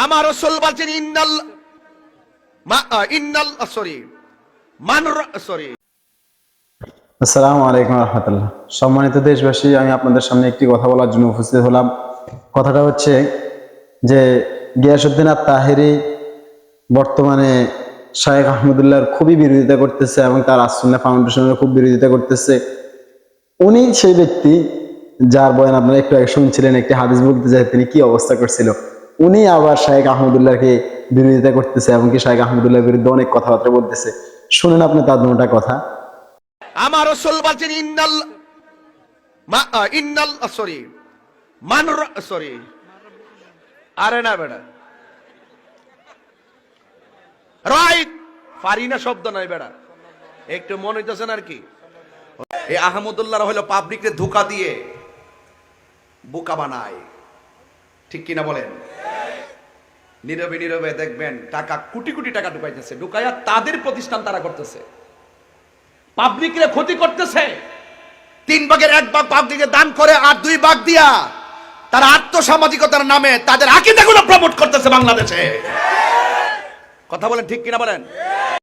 আমার রাসূল বলেন আসসালামু আলাইকুম রহমতুল্লাহ। সম্মানিত দেশবাসী, আমি আপনাদের সামনে একটি কথা বলার জন্য উপস্থিত হলাম। কথাটা হচ্ছে যে গিয়াসউদ্দিন আত-তাহেরী বর্তমানে শাইখ আহমদুল্লাহর খুবই বিরোধিতা করতেছে এবং তার আস-সুন্নাহ ফাউন্ডেশনের খুব বিরোধিতা করতেছে। উনি সেই ব্যক্তি যার বয়ান আপনারা একটু আগে শুনছিলেন, একটি হাদিস বলতে যায় তিনি কি অবস্থা করছিল। উনি আবার শাইখ আহমদুল্লাহকে বিরোধিতা করতেছে এবং কি শাইখ আহমদুল্লাহর বিরুদ্ধে অনেক কথাবার্তা বলতেছে। শুনেন আপনি তার দুটা কথা। আমার রাসূল বলেন আরে না বেটা, রাইট ফারিনা শব্দ নাই বেটা, একটু মনে হইতেছেন আর কি। এই আহমদুল্লাহ হলো পাবলিককে ধোঁকা দিয়ে বোকা বানায়, ঠিক কিনা বলেন? নীরবে নীরবে দেখবেন টাকা কোটি কোটি টাকা ঢুকাইতেছে, ঢুকাইয়া তাদের প্রতিষ্ঠান তারা করতেছে, পাবলিকের ক্ষতি করতেছে। 3 ভাগের 1 ভাগ পাবলিকে দান করে আর 2 ভাগ দিয়া তারা আত্মসামাজিকতার নামে তাদের আকীদাগুলো প্রমোট করতেছে বাংলাদেশে। কথা বলেন, ঠিক কিনা বলেন?